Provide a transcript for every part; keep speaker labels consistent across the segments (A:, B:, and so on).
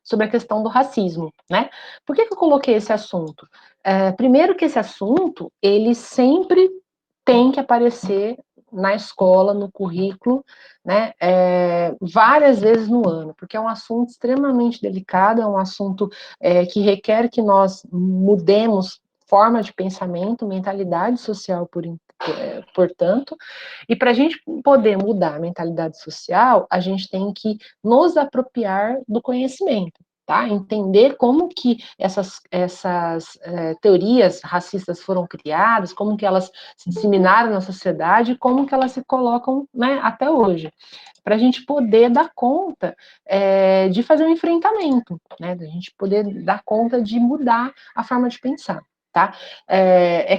A: sobre a questão do racismo, né? Por que eu coloquei esse assunto? Primeiro que esse assunto, ele sempre tem que aparecer na escola, no currículo, né, várias vezes no ano, porque é um assunto extremamente delicado, é um assunto que requer que nós mudemos forma de pensamento, mentalidade social, portanto, e para a gente poder mudar a mentalidade social, a gente tem que nos apropriar do conhecimento. Tá? Entender como que essas teorias racistas foram criadas, como que elas se disseminaram na sociedade e como que elas se colocam, né, até hoje, para a gente poder dar conta de fazer um enfrentamento, né, da gente poder dar conta de mudar a forma de pensar. Tá?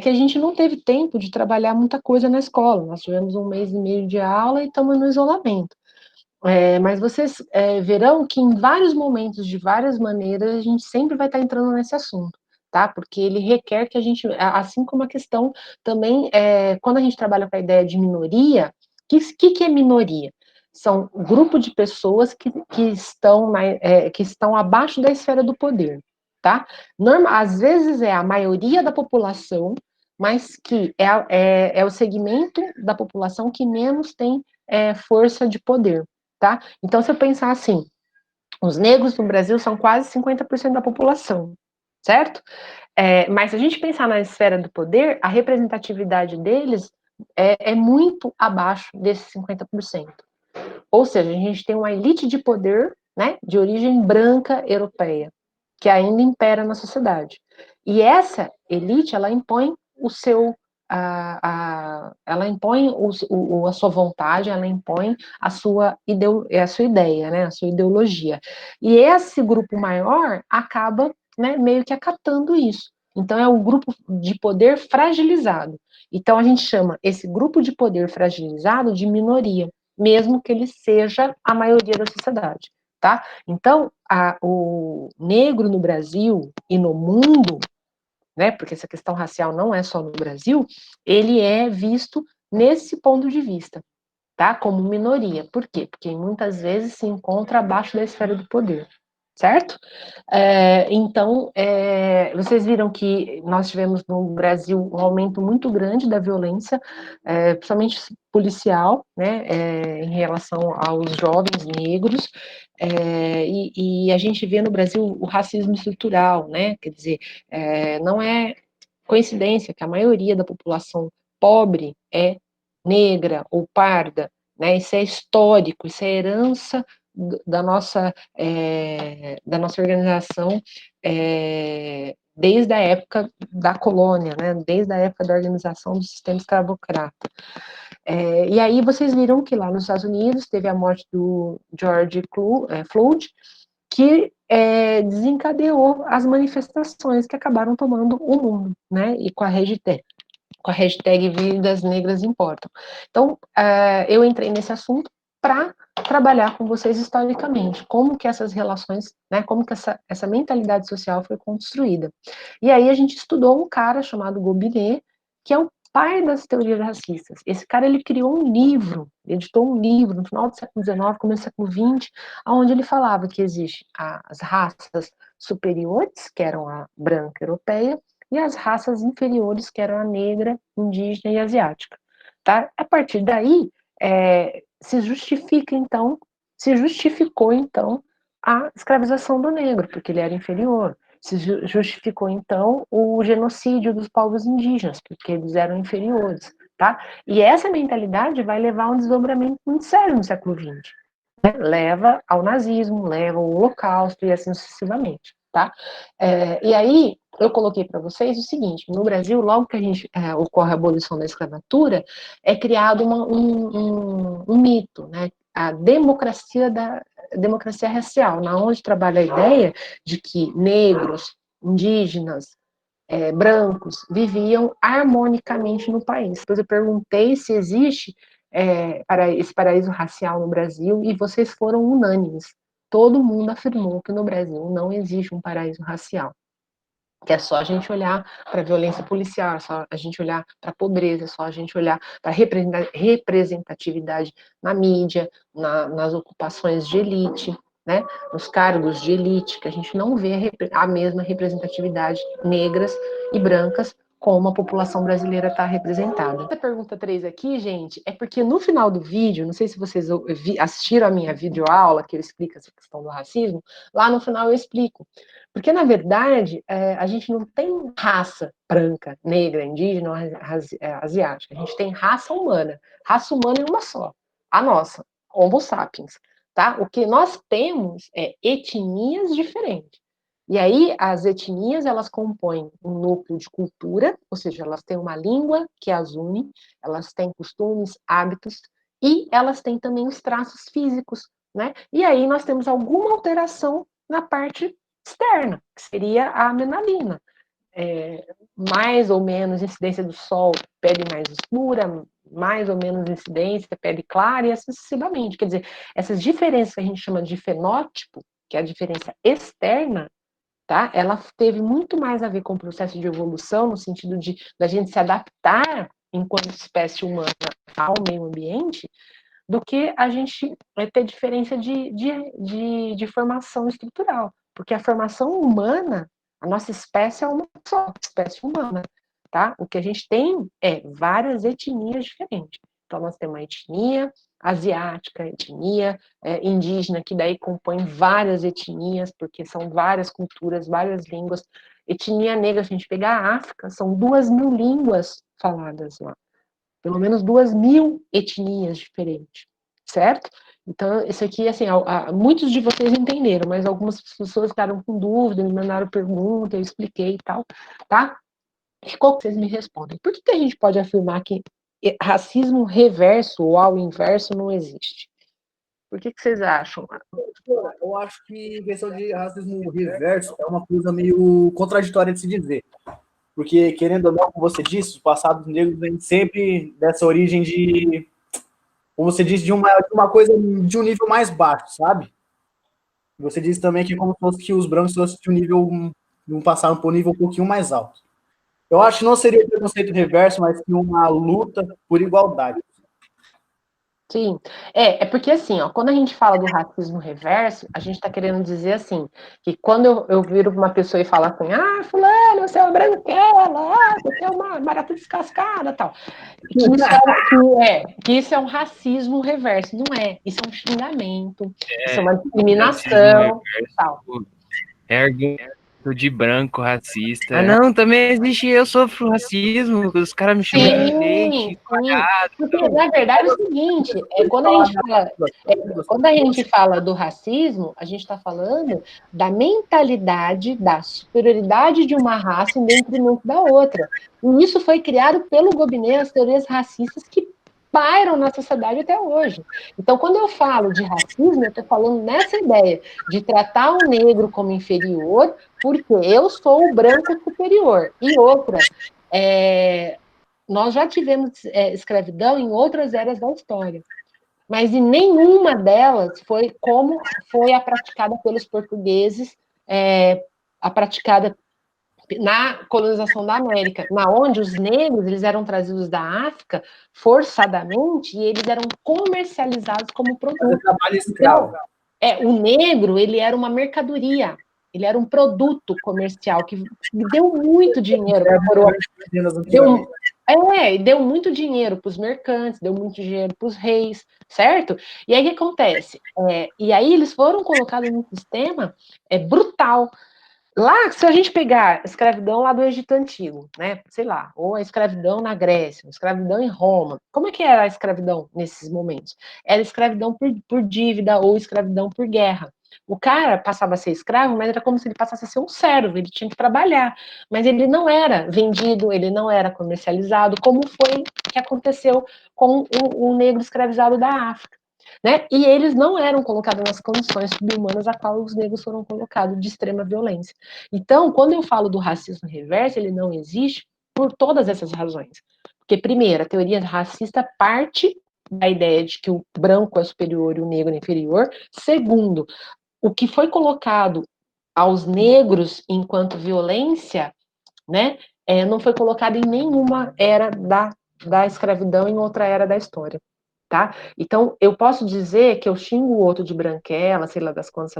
A: Que a gente não teve tempo de trabalhar muita coisa na escola, nós tivemos 1 mês e meio de aula e estamos no isolamento. Mas vocês verão que em vários momentos, de várias maneiras, a gente sempre vai estar entrando nesse assunto, tá? Porque ele requer que a gente, assim como a questão também, quando a gente trabalha com a ideia de minoria, que é minoria? São um grupo de pessoas que estão abaixo da esfera do poder, tá? Às vezes é a maioria da população, mas que é o segmento da população que menos tem força de poder. Tá? Então, se eu pensar assim, os negros no Brasil são quase 50% da população, certo? Mas se a gente pensar na esfera do poder, a representatividade deles é muito abaixo desses 50%. Ou seja, a gente tem uma elite de poder, né, de origem branca europeia, que ainda impera na sociedade. E essa elite, ela impõe o seu ela impõe a sua vontade, ela impõe a sua ideia, né, a sua ideologia. E esse grupo maior acaba, né, meio que acatando isso. Então, é um grupo de poder fragilizado. Então, a gente chama esse grupo de poder fragilizado de minoria, mesmo que ele seja a maioria da sociedade. Tá? Então, o negro no Brasil e no mundo, né, porque essa questão racial não é só no Brasil, ele é visto nesse ponto de vista, tá? Como minoria. Por quê? Porque muitas vezes se encontra abaixo da esfera do poder, certo? Então, vocês viram que nós tivemos no Brasil um aumento muito grande da violência, principalmente policial, né, em relação aos jovens negros, e a gente vê no Brasil o racismo estrutural, né, quer dizer, não é coincidência que a maioria da população pobre é negra ou parda, né? Isso é histórico, isso é herança da nossa organização desde a época da colônia, né? Desde a época da organização do sistema escravocrata. E aí vocês viram que lá nos Estados Unidos teve a morte do George Floyd, que desencadeou as manifestações que acabaram tomando o mundo, né? E com a hashtag Vidas Negras Importam. Então, eu entrei nesse assunto para trabalhar com vocês historicamente, como que essas relações, né, como que essa mentalidade social foi construída. E aí a gente estudou um cara chamado Gobinet, que é o pai das teorias racistas. Esse cara, ele criou um livro, editou um livro no final do século XIX, começo do século XX, onde ele falava que existe as raças superiores, que eram a branca europeia, e as raças inferiores, que eram a negra, indígena e asiática. Tá? A partir daí, se justificou, então, a escravização do negro, porque ele era inferior. Se justificou, então, o genocídio dos povos indígenas, porque eles eram inferiores. Tá? E essa mentalidade vai levar a um desdobramento muito sério no século XX. Né? Leva ao nazismo, leva ao holocausto e assim sucessivamente. Tá? E aí, eu coloquei para vocês o seguinte: no Brasil, logo que ocorre a abolição da escravatura, é criado um mito, né? A democracia racial, na onde trabalha a ideia de que negros, indígenas, brancos viviam harmonicamente no país. Depois eu perguntei se existe para esse paraíso racial no Brasil e vocês foram unânimes. Todo mundo afirmou que no Brasil não existe um paraíso racial. Que é só a gente olhar para a violência policial, é só a gente olhar para a pobreza, é só a gente olhar para a representatividade na mídia, nas ocupações de elite, né, nos cargos de elite, que a gente não vê a mesma representatividade negras e brancas como a população brasileira está representada. Essa pergunta 3 aqui, gente, é porque no final do vídeo, não sei se vocês assistiram a minha videoaula, que eu explico essa questão do racismo, lá no final eu explico. Porque, na verdade, a gente não tem raça branca, negra, indígena ou asiática. A gente tem raça humana. Raça humana é uma só, a nossa, Homo sapiens. Tá? O que nós temos é etnias diferentes. E aí, as etnias, elas compõem um núcleo de cultura, ou seja, elas têm uma língua que as une, elas têm costumes, hábitos, e elas têm também os traços físicos, né? E aí nós temos alguma alteração na parte externa, que seria a melanina. Mais ou menos incidência do sol, pele mais escura, mais ou menos incidência, pele clara, e assim sucessivamente. Quer dizer, essas diferenças que a gente chama de fenótipo, que é a diferença externa, tá? Ela teve muito mais a ver com o processo de evolução, no sentido de da gente se adaptar enquanto espécie humana ao meio ambiente, do que a gente ter diferença de formação estrutural. Porque a formação humana, a nossa espécie é uma só, espécie humana, tá? O que a gente tem é várias etnias diferentes. Então, nós temos uma etnia asiática, etnia indígena, que daí compõe várias etnias, porque são várias culturas, várias línguas. Etnia negra, se a gente pegar a África, são 2.000 línguas faladas lá. Pelo menos 2.000 etnias diferentes, certo? Então, isso aqui, assim, muitos de vocês entenderam, mas algumas pessoas ficaram com dúvida, me mandaram pergunta, eu expliquei e tal, tá? E qual que vocês me respondem? Por que a gente pode afirmar que racismo reverso ou ao inverso não existe? Por que vocês acham?
B: Eu acho que a questão de racismo reverso é uma coisa meio contraditória de se dizer. Porque, querendo ou não, como você disse, os passados negros vêm sempre dessa origem de, como você disse, de uma coisa de um nível mais baixo, sabe? Você disse também que é como se fosse que os brancos fossem de um nível, não passaram por um nível um pouquinho mais alto. Eu acho que não seria um preconceito reverso, mas sim uma luta por igualdade.
A: Sim, é porque assim, ó, quando a gente fala do racismo reverso, a gente está querendo dizer assim, que quando eu viro uma pessoa e falo assim, fulano, você é uma branquela, você é uma barata descascada, tal, que isso é um racismo reverso, não é, isso é um xingamento, isso é uma discriminação, tal.
C: É argumento de branco racista. Não, também existe, eu sofro racismo, os caras me chamam de leite, quadrado.
A: Porque, na verdade, é o seguinte, quando a gente fala do racismo, a gente está falando da mentalidade, da superioridade de uma raça em detrimento da outra. E isso foi criado pelo Gobineau, as teorias racistas que pairam na sociedade até hoje. Então, quando eu falo de racismo, eu estou falando nessa ideia de tratar o negro como inferior, porque eu sou o branco superior. E outra, nós já tivemos escravidão em outras eras da história, mas em nenhuma delas foi como foi a praticada pelos portugueses, a praticada na colonização da América, na onde os negros eles eram trazidos da África forçadamente e eles eram comercializados como produto.
B: Trabalho escravo.
A: Então, o negro ele era uma mercadoria, ele era um produto comercial que deu muito dinheiro para a coroa. Deu muito dinheiro para os mercantes, deu muito dinheiro para os reis, certo? E aí o que acontece? E aí eles foram colocados num sistema brutal. Lá, se a gente pegar a escravidão lá do Egito Antigo, né, sei lá, ou a escravidão na Grécia, a escravidão em Roma, como é que era a escravidão nesses momentos? Era escravidão por dívida ou escravidão por guerra. O cara passava a ser escravo, mas era como se ele passasse a ser um servo, ele tinha que trabalhar, mas ele não era vendido, ele não era comercializado, como foi que aconteceu com o negro escravizado da África. Né? E eles não eram colocados nas condições subhumanas a qual os negros foram colocados de extrema violência. Então, quando eu falo do racismo reverso, ele não existe por todas essas razões. Porque, primeiro, a teoria racista parte da ideia de que o branco é superior e o negro é inferior. Segundo, o que foi colocado aos negros enquanto violência, né, não foi colocado em nenhuma era da escravidão, em outra era da história. tá? Então, eu posso dizer que eu xingo o outro de branquela, sei lá das quantas,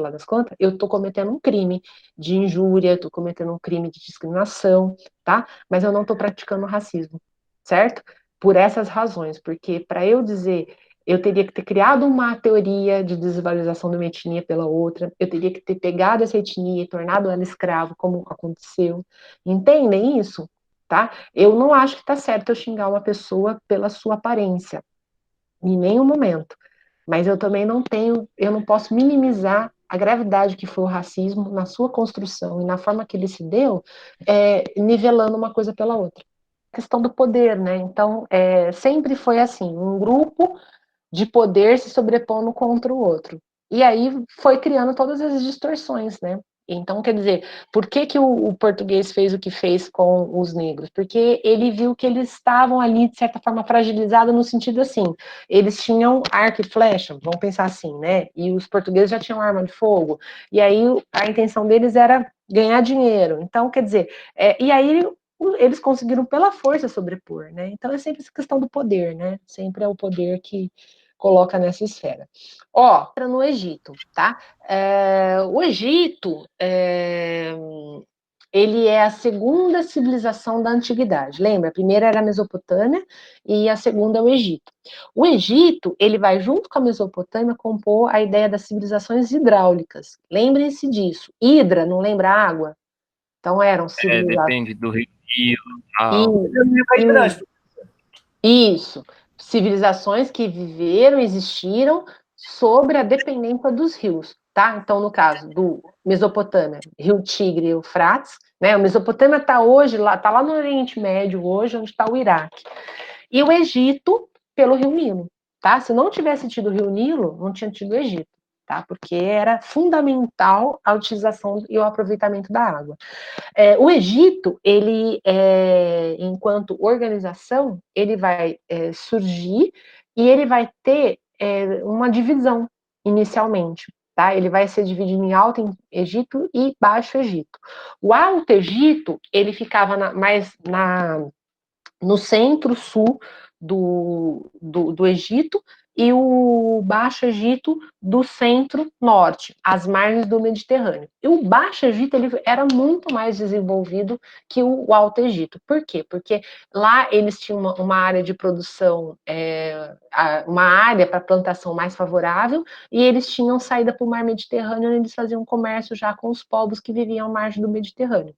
A: eu estou cometendo um crime de injúria, estou cometendo um crime de discriminação, tá? Mas eu não estou praticando racismo, certo? Por essas razões, porque para eu dizer, eu teria que ter criado uma teoria de desvalorização de uma etnia pela outra, eu teria que ter pegado essa etnia e tornado ela escravo, como aconteceu. Entendem isso? Tá? Eu não acho que está certo eu xingar uma pessoa pela sua aparência, em nenhum momento. Mas eu também eu não posso minimizar a gravidade que foi o racismo na sua construção e na forma que ele se deu, nivelando uma coisa pela outra. A questão do poder, né? Então, sempre foi assim, um grupo de poder se sobrepondo contra o outro. E aí foi criando todas as distorções, né? Então, quer dizer, por que, que o português fez o que fez com os negros? Porque ele viu que eles estavam ali, de certa forma, fragilizados no sentido assim, eles tinham arco e flecha, vamos pensar assim, né? E os portugueses já tinham arma de fogo, e aí a intenção deles era ganhar dinheiro. Então, quer dizer, e aí eles conseguiram pela força sobrepor, né? Então é sempre essa questão do poder, né? Sempre é o poder que coloca nessa esfera. Ó, no Egito, tá? O Egito, ele é a segunda civilização da antiguidade. Lembra? A primeira era a Mesopotâmia e a segunda é o Egito. O Egito, ele vai junto com a Mesopotâmia compor a ideia das civilizações hidráulicas. Lembrem-se disso. Hidra, não lembra água? Então eram civilizações.
C: Depende do rio, tal.
A: Isso. Civilizações que viveram, existiram sobre a dependência dos rios, tá? Então, no caso do Mesopotâmia, Rio Tigre e Eufrates, né? O Mesopotâmia está hoje lá, está lá no Oriente Médio hoje, onde está o Iraque. E o Egito pelo Rio Nilo, tá? Se não tivesse tido o Rio Nilo, não tinha tido o Egito, tá? Porque era fundamental a utilização e o aproveitamento da água. O Egito, ele, enquanto organização, ele vai surgir e ele vai ter uma divisão inicialmente. Tá? Ele vai ser dividido em Alto Egito e Baixo Egito. O Alto Egito, ele ficava mais no centro-sul do Egito e o Baixo Egito do centro-norte, às margens do Mediterrâneo. E o Baixo Egito ele era muito mais desenvolvido que o Alto Egito. Por quê? Porque lá eles tinham uma área de produção, uma área para plantação mais favorável, e eles tinham saída para o mar Mediterrâneo, e eles faziam comércio já com os povos que viviam à margem do Mediterrâneo.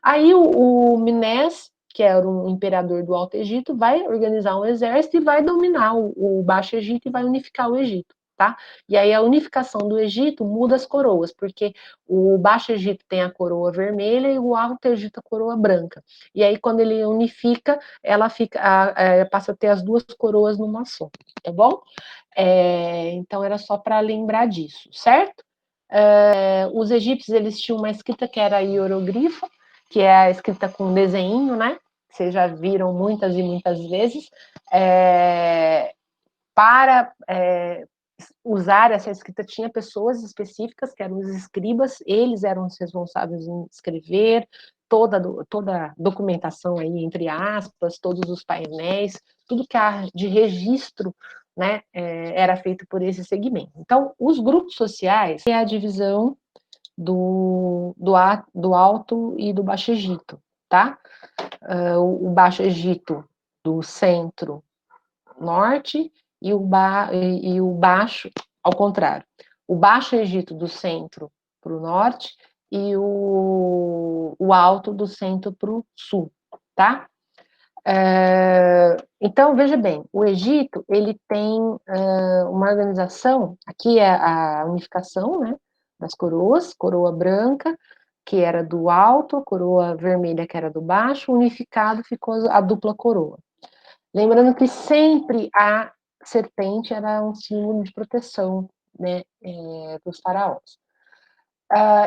A: Aí o Minés, que era um imperador do Alto Egito, vai organizar um exército e vai dominar o Baixo Egito e vai unificar o Egito, tá? E aí a unificação do Egito muda as coroas, porque o Baixo Egito tem a coroa vermelha e o Alto Egito a coroa branca. E aí quando ele unifica, ela passa a ter as duas coroas numa só, tá bom? Então era só para lembrar disso, certo? Os egípcios eles tinham uma escrita que era hieroglifa, que é a escrita com desenho, né? Vocês já viram muitas e muitas vezes. Para usar essa escrita, tinha pessoas específicas, que eram os escribas, eles eram os responsáveis em escrever toda a documentação aí, entre aspas, todos os painéis, tudo que há de registro, né, era feito por esse segmento. Então, os grupos sociais é a divisão do Alto e do Baixo Egito, tá? O Baixo Egito do centro-norte e o Baixo, ao contrário. O Baixo Egito do centro para o norte e o Alto do centro para o sul, tá? Então, veja bem, o Egito, ele tem uma organização, aqui é a unificação, né, das coroas, coroa branca, que era do alto, coroa vermelha, que era do baixo, unificado ficou a dupla coroa. Lembrando que sempre a serpente era um símbolo de proteção, né, dos faraós.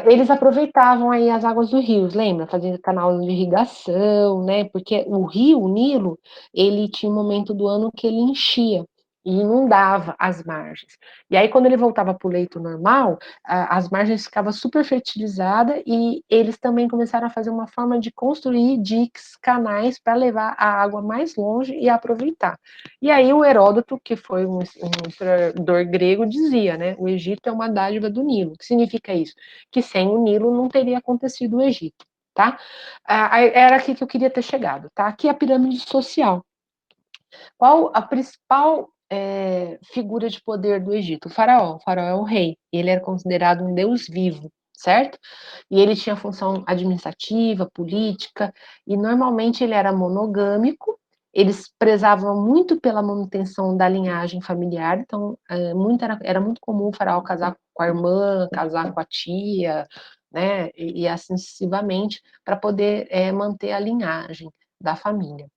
A: Eles aproveitavam aí as águas do rio, lembra? Fazendo canal de irrigação, né? Porque o rio, o Nilo, ele tinha um momento do ano que ele enchia. e inundava as margens. E aí, quando ele voltava para o leito normal, as margens ficavam super fertilizadas e eles também começaram a fazer uma forma de construir diques, canais, para levar a água mais longe e aproveitar. E aí o Heródoto, que foi um historiador grego, dizia, né, o Egito é uma dádiva do Nilo. O que significa isso? Que sem o Nilo não teria acontecido o Egito, tá? Era aqui que eu queria ter chegado, tá? Aqui é a pirâmide social. Qual a principal figura de poder do Egito? O faraó. O faraó é o rei. Ele era considerado um deus vivo, certo? E ele tinha função administrativa, política, e normalmente ele era monogâmico. Eles prezavam muito pela manutenção da linhagem familiar, então era muito comum o faraó casar com a irmã, casar com a tia, né, e assim sucessivamente, para poder manter a linhagem da família.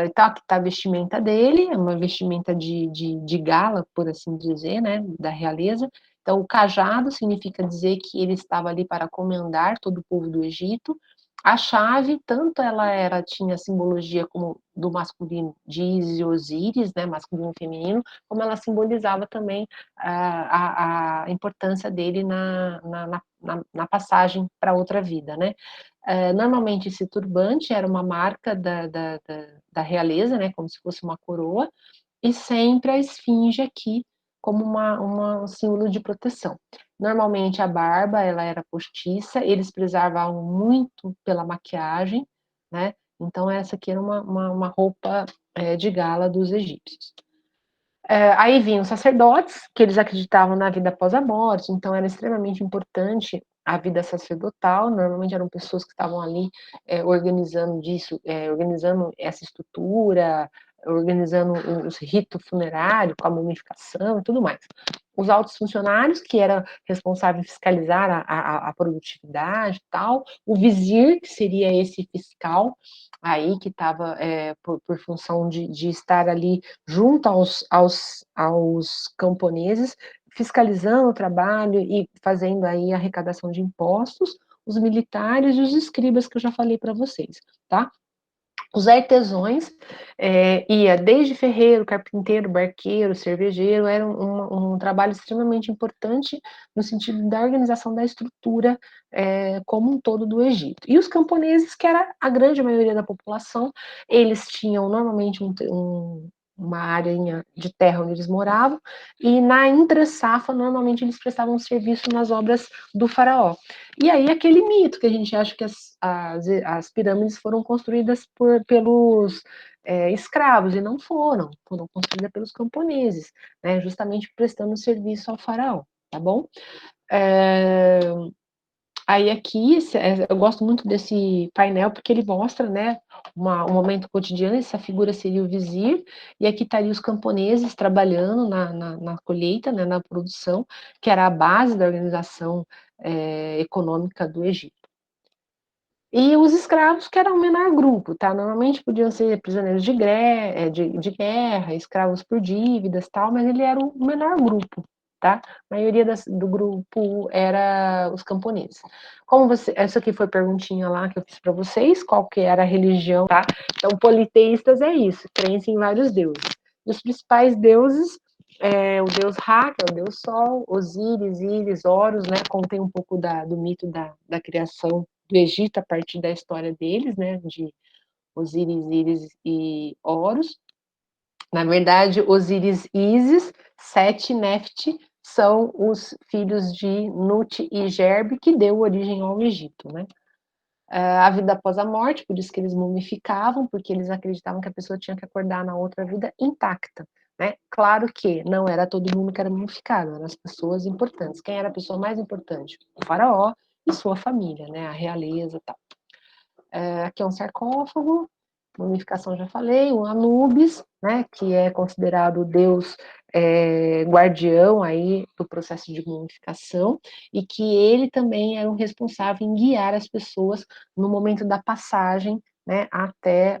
A: Então, aqui está a vestimenta dele, é uma vestimenta de gala, por assim dizer, né, da realeza. Então, o cajado significa dizer que ele estava ali para comandar todo o povo do Egito. A chave, tanto ela tinha simbologia como do masculino de Ísis e Osíris, né, masculino e feminino, como ela simbolizava também a importância dele na passagem para outra vida, né? Normalmente esse turbante era uma marca da realeza, né, como se fosse uma coroa, e sempre a esfinge aqui como um símbolo de proteção. Normalmente a barba ela era postiça, eles preservavam muito pela maquiagem, né? Então essa aqui era uma roupa de gala dos egípcios. Aí vinham os sacerdotes, que eles acreditavam na vida após a morte, então era extremamente importante a vida sacerdotal, normalmente eram pessoas que estavam ali organizando organizando essa estrutura, organizando os ritos funerários, com a mumificação e tudo mais. Os altos funcionários, que eram responsáveis por fiscalizar a produtividade e tal, o vizir, que seria esse fiscal, aí que estava por função de estar ali junto aos camponeses, fiscalizando o trabalho e fazendo aí a arrecadação de impostos, os militares e os escribas que eu já falei para vocês, tá? Os artesãos ia desde ferreiro, carpinteiro, barqueiro, cervejeiro, era um trabalho extremamente importante no sentido da organização da estrutura como um todo do Egito. E os camponeses, que era a grande maioria da população, eles tinham normalmente uma área de terra onde eles moravam, e na entre-safra, normalmente eles prestavam serviço nas obras do faraó. E aí aquele mito que a gente acha que as pirâmides foram construídas pelos escravos, e não foram construídas pelos camponeses, né, justamente prestando serviço ao faraó, tá bom? Aí aqui, eu gosto muito desse painel, porque ele mostra, né, um momento cotidiano, essa figura seria o vizir, e aqui estaria os camponeses trabalhando na colheita, né, na produção, que era a base da organização econômica do Egito. E os escravos, que eram o menor grupo, tá? Normalmente podiam ser prisioneiros de guerra, escravos por dívidas, tal, mas ele era o menor grupo, tá? A maioria do grupo era os camponeses. Essa aqui foi a perguntinha lá que eu fiz para vocês, qual que era a religião, tá? Então, politeístas é isso, crença em vários deuses. E os principais deuses o deus Ra, que é o deus Sol, Osíris, Íris, Horus, né? Contém um pouco do mito da criação do Egito a partir da história deles, né? De Osíris, Íris e Horus. Na verdade, Osíris e Ísis, Sete e Nefti são os filhos de Nut e Gerbe, que deu origem ao Egito, né? A vida após a morte, por isso que eles mumificavam, porque eles acreditavam que a pessoa tinha que acordar na outra vida intacta, né? Claro que não era todo mundo que era mumificado, eram as pessoas importantes. Quem era a pessoa mais importante? O faraó e sua família, né? A realeza e tal. Aqui é um sarcófago, mumificação já falei, o Anubis, né, que é considerado o deus guardião aí do processo de mumificação, e que ele também era o responsável em guiar as pessoas no momento da passagem, né, até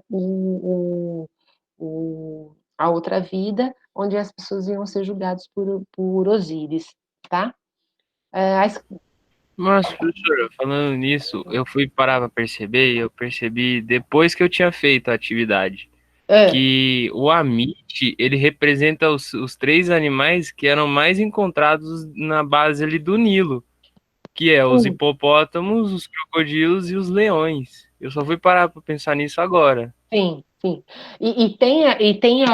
A: a outra vida, onde as pessoas iam ser julgadas por Osíris, tá?
C: Mas, professora, falando nisso, eu fui parar pra perceber e eu percebi depois que eu tinha feito a atividade. que o Amit, ele representa os três animais que eram mais encontrados na base ali do Nilo, que é os hipopótamos, os crocodilos e os leões. Eu só fui parar para pensar nisso agora.
A: Sim, sim. E tem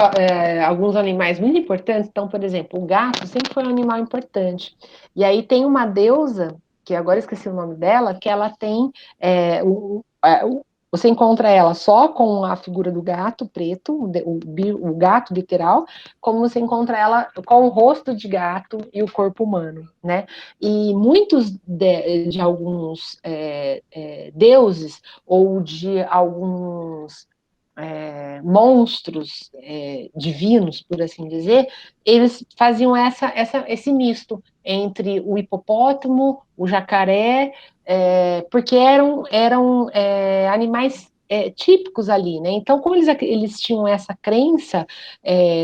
A: alguns animais muito importantes. Então, por exemplo, o gato sempre foi um animal importante. E aí tem uma deusa, que agora esqueci o nome dela, que ela tem. Você encontra ela só com a figura do gato preto, o gato literal, como você encontra ela com o rosto de gato e o corpo humano, né? E muitos de alguns deuses ou de alguns monstros divinos, por assim dizer, eles faziam esse misto entre o hipopótamo, o jacaré, porque eram animais típicos ali, né? Então, como eles tinham essa crença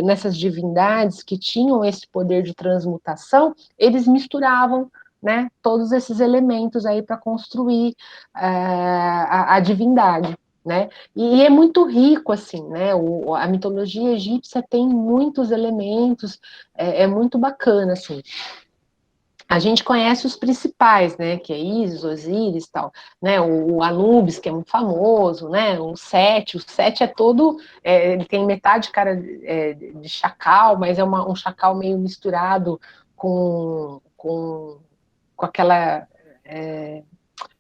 A: nessas divindades que tinham esse poder de transmutação, eles misturavam, né, todos esses elementos aí para construir a divindade. Né? E é muito rico, assim, né? A mitologia egípcia tem muitos elementos, é muito bacana, assim. A gente conhece os principais, né? Que é Ísis, Osíris e tal, né? O Anubis, que é muito famoso, né? O Sete é todo, ele tem metade cara de chacal, mas é um chacal meio misturado com aquela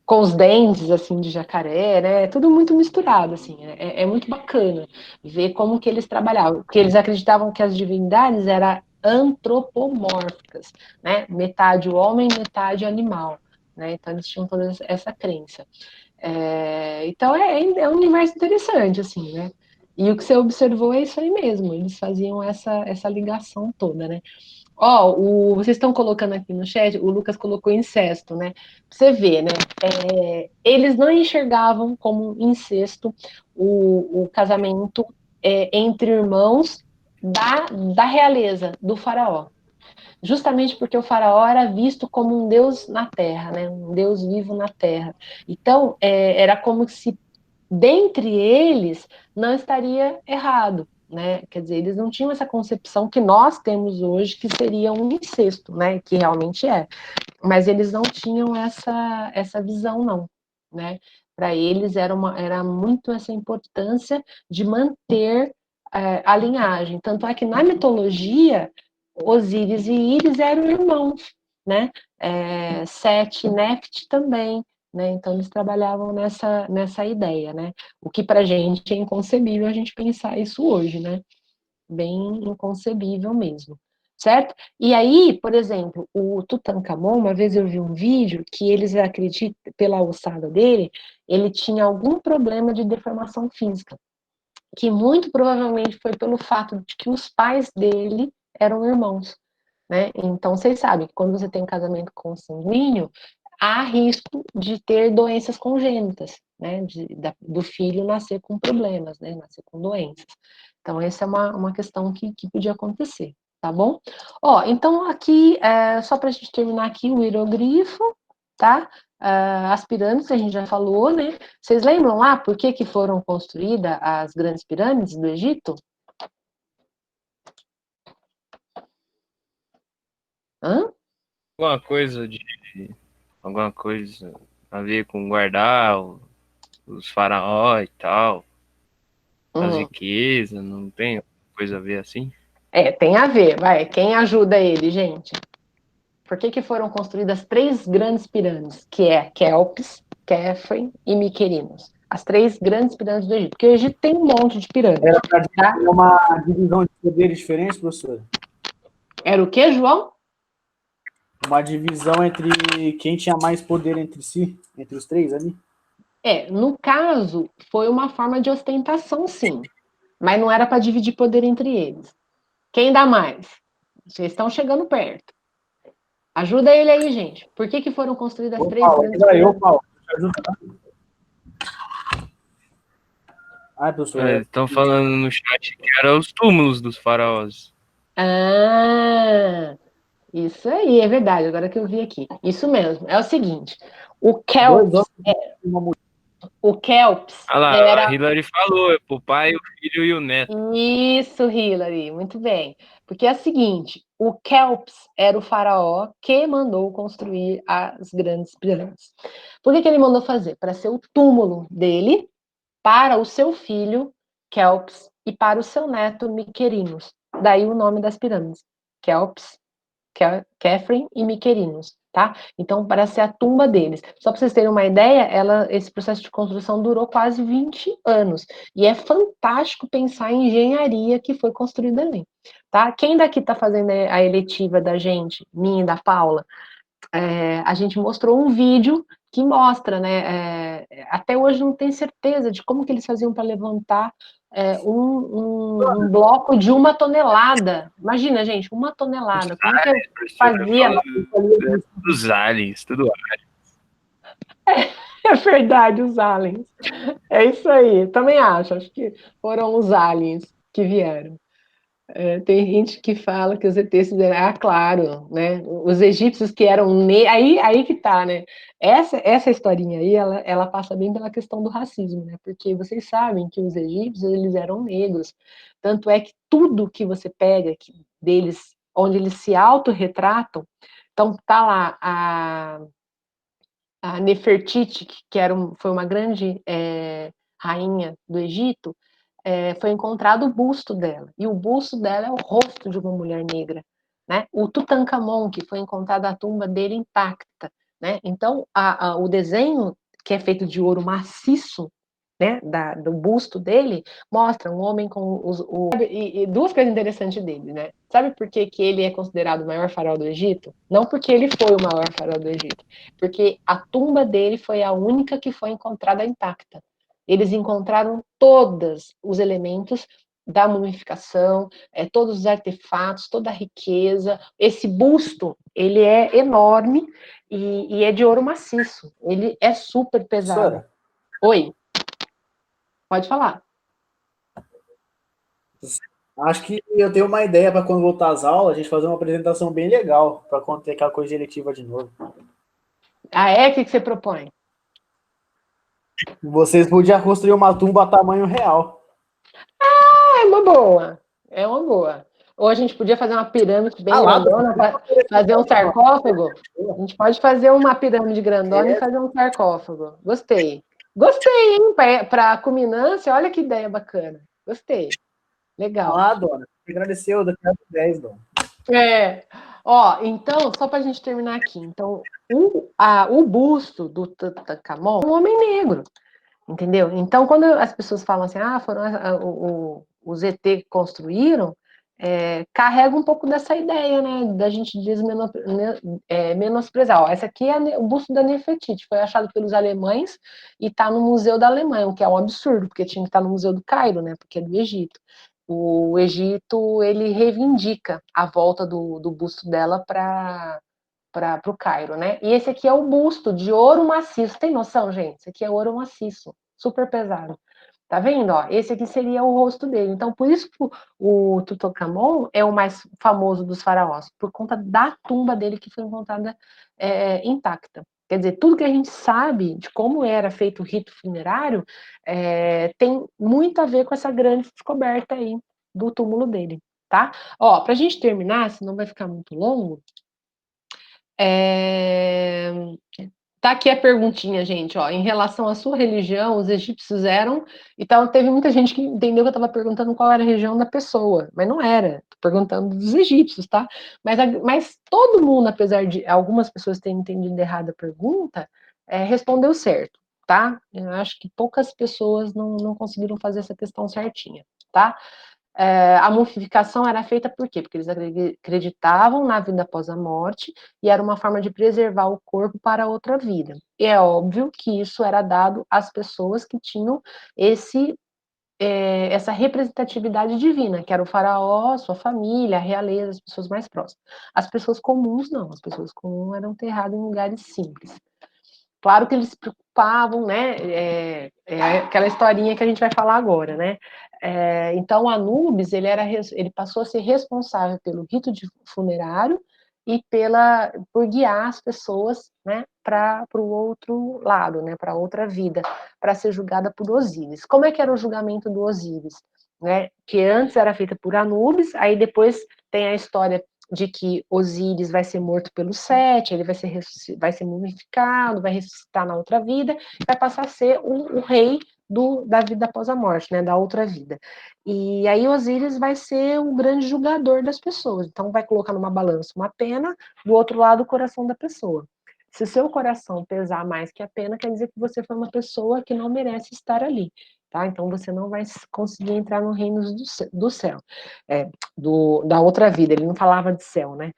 A: com os dentes, assim, de jacaré, né? É tudo muito misturado, assim. É muito bacana ver como que eles trabalhavam. Porque eles acreditavam que as divindades eram antropomórficas, né? Metade homem, metade animal, né? Então eles tinham toda essa crença. Então é um universo interessante, assim, né? E o que você observou é isso aí mesmo. Eles faziam essa ligação toda, né? Vocês estão colocando aqui no chat, o Lucas colocou incesto, né? Pra você vê, né? Eles não enxergavam como incesto o casamento entre irmãos da realeza, do faraó. Justamente porque o faraó era visto como um deus na terra, né? Um deus vivo na terra. Então, era como se dentre eles não estaria errado, né? Quer dizer, eles não tinham essa concepção que nós temos hoje, que seria um incesto, né? Que realmente é. Mas eles não tinham essa visão, não, né? Para eles era muito essa importância de manter a linhagem. Tanto é que na mitologia, Osíris e Íris eram irmãos, né? Sete e Nefte também, né? Então eles trabalhavam nessa ideia, né? O que para a gente é inconcebível a gente pensar isso hoje, né? Bem inconcebível mesmo, certo? E aí, por exemplo, o Tutankhamon, uma vez eu vi um vídeo que eles acreditam, pela ossada dele, ele tinha algum problema de deformação física, que muito provavelmente foi pelo fato de que os pais dele eram irmãos, né? Então, vocês sabem que quando você tem casamento consanguíneo, há risco de ter doenças congênitas, né? Do filho nascer com problemas, né? Nascer com doenças. Então, essa é uma questão que podia acontecer, tá bom? Então aqui, só para a gente terminar aqui o hierogrifo, tá? As pirâmides, a gente já falou, né? Vocês lembram lá por que foram construídas as grandes pirâmides do Egito? Hã?
C: Alguma coisa a ver com guardar os faraós e tal, as riquezas, não tem coisa a ver assim?
A: Tem a ver, vai. Quem ajuda ele, gente? Por que foram construídas 3 grandes pirâmides? Que é Kelps, Khafre e Miquerinos. As 3 grandes pirâmides do Egito. Porque o Egito tem um monte de pirâmides.
B: Era para ter uma divisão de poderes diferentes, professor?
A: Era o quê, João?
B: Uma divisão entre quem tinha mais poder entre si, entre os 3 ali?
A: No caso, foi uma forma de ostentação, sim. Mas não era para dividir poder entre eles. Quem dá mais? Vocês estão chegando perto. Ajuda ele aí, gente. Por que foram construídas as 3 grandes pirâmides?
B: Paulo. Te ajuda. Professor.
C: Estão falando no chat que eram os túmulos dos faraós.
A: Isso aí, é verdade, agora que eu vi aqui. Isso mesmo, é o seguinte, o Kelps... O Kelps
C: Ah lá, a
A: era...
C: Hillary falou, é pro pai, o filho e o neto.
A: Isso, Hillary, muito bem. Porque é o seguinte, o Kelps era o faraó que mandou construir as grandes pirâmides. Por que ele mandou fazer? Para ser o túmulo dele, para o seu filho, Kelps, e para o seu neto, Miquerinos. Daí o nome das pirâmides, Kelps, Kefren e Miquerinos, tá? Então, parece a tumba deles. Só para vocês terem uma ideia, esse processo de construção durou quase 20 anos. E é fantástico pensar em engenharia que foi construída ali, tá? Quem daqui está fazendo a eletiva da gente, minha e da Paula, a gente mostrou um vídeo que mostra, né? Até hoje não tem certeza de como que eles faziam para levantar um bloco de 1 tonelada. Imagina, gente, 1 tonelada. Como que eu fazia?
C: Dos aliens, tudo.
A: É verdade, os aliens. É isso aí. Também acho que foram os aliens que vieram. Tem gente que fala que os ETs fizeram, claro, né? Os egípcios que eram aí que tá, né? Essa historinha aí, ela passa bem pela questão do racismo, né? Porque vocês sabem que os egípcios eles eram negros, tanto é que tudo que você pega deles, onde eles se autorretratam, então tá lá a Nefertiti, que foi uma grande rainha do Egito, foi encontrado o busto dela. E o busto dela é o rosto de uma mulher negra. Né? O Tutankhamon, que foi encontrada a tumba dele intacta. Né? Então, o desenho, que é feito de ouro maciço, né, do busto dele, mostra um homem com e duas coisas interessantes dele, né? Sabe por que ele é considerado o maior faraó do Egito? Não porque ele foi o maior faraó do Egito, porque a tumba dele foi a única que foi encontrada intacta. Eles encontraram todos os elementos da mumificação, todos os artefatos, toda a riqueza. Esse busto, ele é enorme e é de ouro maciço. Ele é super pesado.
B: Professora,
A: Oi, pode falar.
B: acho que eu tenho uma ideia para quando voltar às aulas, a gente fazer uma apresentação bem legal, para quando ter aquela coisa de eletiva de novo.
A: Ah, é? O que você propõe?
B: Vocês podiam construir uma tumba a tamanho real.
A: É uma boa. É uma boa. Ou a gente podia fazer uma pirâmide bem
B: Lá,
A: grandona, fazer um sarcófago. A gente pode fazer uma pirâmide grandona e fazer um sarcófago. Gostei. Gostei, hein? Para culminância, olha que ideia bacana. Gostei. Legal.
B: Lá, dona. Agradeceu, daqui a 10, dona.
A: Então, só para a gente terminar aqui. Então, o busto do Tutankhamon é um homem negro. Entendeu? Então, quando as pessoas falam assim, foram os ET que construíram, carrega um pouco dessa ideia, né, da gente menosprezar. Essa aqui é o busto da Nefertiti, foi achado pelos alemães e está no Museu da Alemanha, o que é um absurdo, porque tinha que estar no Museu do Cairo, né, porque é do Egito. O Egito, ele reivindica a volta do busto dela para o Cairo, né? E esse aqui é o busto de ouro maciço. Tem noção, gente? Esse aqui é ouro maciço, super pesado. Tá vendo? Ó, esse aqui seria o rosto dele. Então, por isso que o Tutankhamon é o mais famoso dos faraós, por conta da tumba dele que foi encontrada intacta. Quer dizer, tudo que a gente sabe de como era feito o rito funerário tem muito a ver com essa grande descoberta aí do túmulo dele, tá? Ó, pra gente terminar, senão vai ficar muito longo, é... Tá aqui a perguntinha, gente, ó. Em relação à sua religião, os egípcios eram. Então, teve muita gente que entendeu que eu estava perguntando qual era a religião da pessoa, mas não era. Tô perguntando dos egípcios, tá? Mas todo mundo, apesar de algumas pessoas terem entendido errado a pergunta, respondeu certo, tá? Eu acho que poucas pessoas não conseguiram fazer essa questão certinha, tá? A mumificação era feita por quê? Porque eles acreditavam na vida após a morte e era uma forma de preservar o corpo para outra vida. E é óbvio que isso era dado às pessoas que tinham essa representatividade divina, que era o faraó, sua família, a realeza, as pessoas mais próximas. As pessoas comuns não, as pessoas comuns eram enterradas em lugares simples. Claro que eles se preocupavam, né? Aquela historinha que a gente vai falar agora, né? Então, Anubis, ele passou a ser responsável pelo rito funerário e por guiar as pessoas, né, para o outro lado, né, para outra vida, para ser julgada por Osíris. Como é que era o julgamento do Osíris? Né, que antes era feita por Anubis, aí depois tem a história de que Osíris vai ser morto pelo Sete, ele vai ser mumificado, vai ressuscitar na outra vida, vai passar a ser o rei da vida após a morte, né, da outra vida. E aí Osíris vai ser o grande julgador das pessoas. Então vai colocar numa balança uma pena, do outro lado o coração da pessoa. Se o seu coração pesar mais que a pena, quer dizer que você foi uma pessoa que não merece estar ali. Tá? Então você não vai conseguir entrar no reino do céu, da outra vida. Ele não falava de céu, né?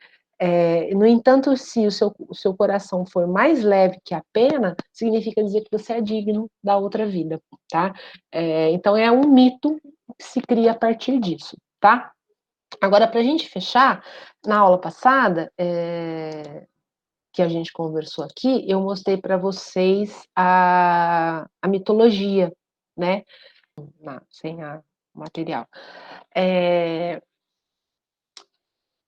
A: No entanto, se o seu coração for mais leve que a pena, significa dizer que você é digno da outra vida, tá? Então é um mito que se cria a partir disso, tá? Agora, para a gente fechar, na aula passada, que a gente conversou aqui, eu mostrei para vocês a mitologia, né? Sem o material.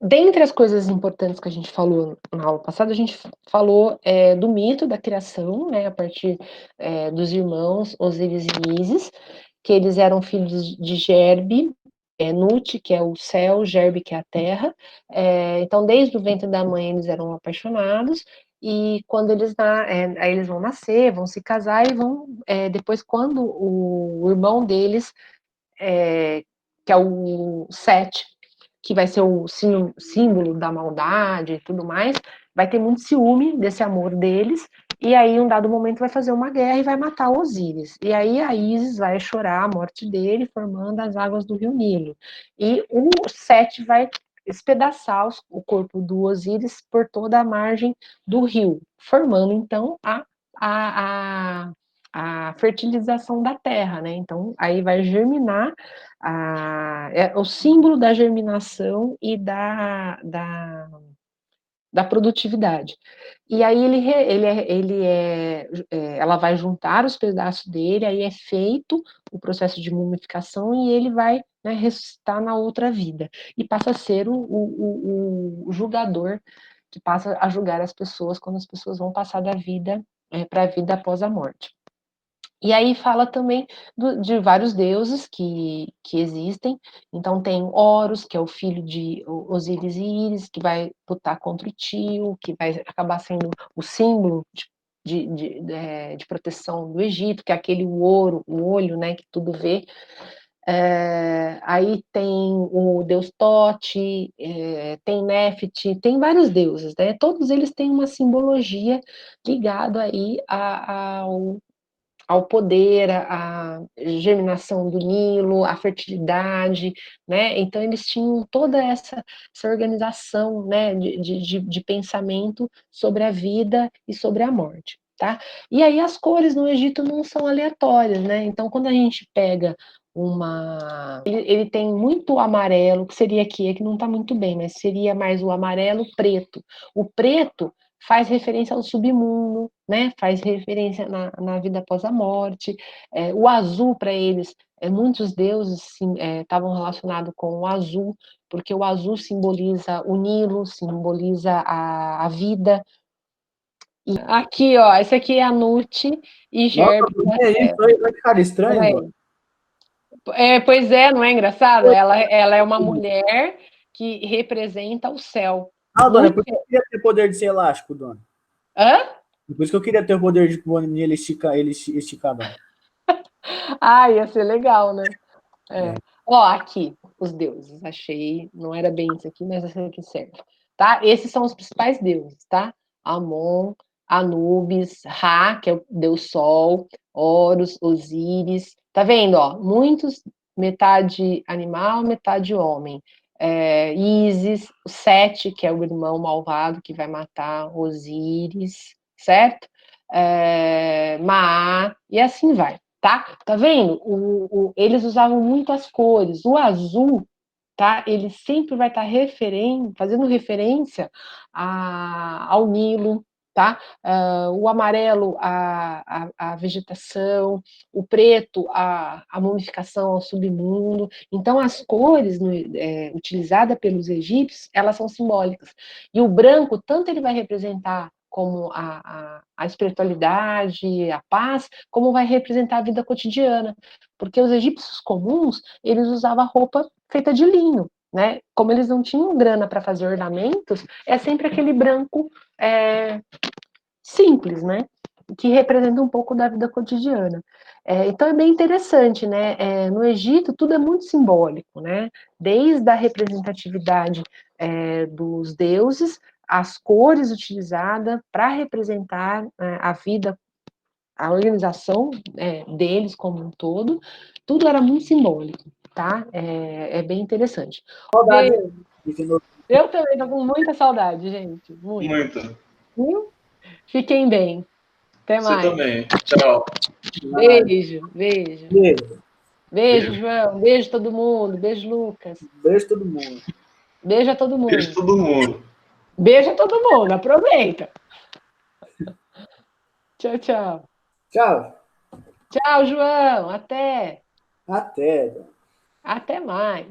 A: Dentre as coisas importantes que a gente falou na aula passada, a gente falou do mito da criação, né, a partir dos irmãos Osíris e Ísis, que eles eram filhos de Gerbe, Nut, que é o céu, Gerbe, que é a terra. Então, desde o ventre da mãe, eles eram apaixonados, e quando aí eles vão nascer, vão se casar, e vão, depois, quando o irmão deles, que é o Sete, que vai ser o símbolo da maldade e tudo mais, vai ter muito ciúme desse amor deles, e aí, em um dado momento, vai fazer uma guerra e vai matar Osíris. E aí a Ísis vai chorar a morte dele, formando as águas do rio Nilo. E o Sete vai espedaçar o corpo do Osíris por toda a margem do rio, formando, então, a fertilização da terra, né? Então, aí vai germinar o símbolo da germinação e da produtividade. E aí ela vai juntar os pedaços dele, aí é feito o processo de mumificação e ele vai, né, ressuscitar na outra vida. E passa a ser o julgador que passa a julgar as pessoas quando as pessoas vão passar da vida para a vida após a morte. E aí fala também de vários deuses que existem. Então tem Horus, que é o filho de Osíris e Íris, que vai lutar contra o tio, que vai acabar sendo o símbolo de proteção do Egito, que é aquele ouro, o olho, né, que tudo vê. Aí tem o deus Tote, tem Néfite, tem vários deuses, né? Todos eles têm uma simbologia ligada aí ao poder, à germinação do Nilo, à fertilidade, né? Então eles tinham toda essa organização, né, de pensamento sobre a vida e sobre a morte, tá? E aí as cores no Egito não são aleatórias, né? Então quando a gente pega ele tem muito amarelo, que seria aqui, é que não está muito bem, mas seria mais o amarelo preto. O preto faz referência ao submundo, né? Faz referência na vida após a morte. O azul, para eles, muitos deuses estavam relacionados com o azul, porque o azul simboliza o Nilo, simboliza a vida. E aqui, ó, esse aqui é a Nut e Gerbe.
B: Nossa, é isso aí, vai ficar estranho.
A: Pois é, não é engraçado? Ela é uma mulher que representa o céu.
B: Ah, dona, é por isso que eu queria ter poder de ser elástico, dona.
A: Hã?
B: Por isso que eu queria ter o poder de ele esticar, dona.
A: Ah, ia ser legal, né? Ó, aqui, os deuses. Achei, não era bem isso aqui, mas esse aqui serve. Tá? Esses são os principais deuses, tá? Amon, Anubis, Ra, que é o deus Sol, Horus, Osíris. Tá vendo, ó? Muitos, metade animal, metade homem. Ísis, o Sete, que é o irmão malvado que vai matar Osíris, certo? Maá, e assim vai. Tá vendo? Eles usavam muito as cores. O azul, tá? Ele sempre vai estar fazendo referência ao Nilo, tá? O amarelo, a vegetação, o preto, a mumificação ao submundo. Então, as cores utilizadas pelos egípcios, elas são simbólicas. E o branco, tanto ele vai representar como a espiritualidade, a paz, como vai representar a vida cotidiana. Porque os egípcios comuns, eles usavam roupa feita de linho, né? Como eles não tinham grana para fazer ornamentos, é sempre aquele branco simples, né? Que representa um pouco da vida cotidiana. Então é bem interessante, né? No Egito tudo é muito simbólico, né? Desde a representatividade dos deuses, as cores utilizadas para representar a vida, a organização deles como um todo, tudo era muito simbólico, tá? É bem interessante.
B: Saudade.
A: Eu também tô com muita saudade, gente.
D: Muita.
A: Fiquem bem. Até
D: Você
A: mais.
D: também. Tchau.
A: Beijo, beijo.
B: Beijo.
A: Beijo, João. Beijo todo mundo. Beijo, Lucas.
B: Beijo todo mundo.
A: Beijo a todo mundo.
D: Beijo todo mundo.
A: Beijo a todo mundo. Aproveita. Tchau, tchau.
B: Tchau.
A: Tchau, João. Até.
B: Até.
A: Até mais.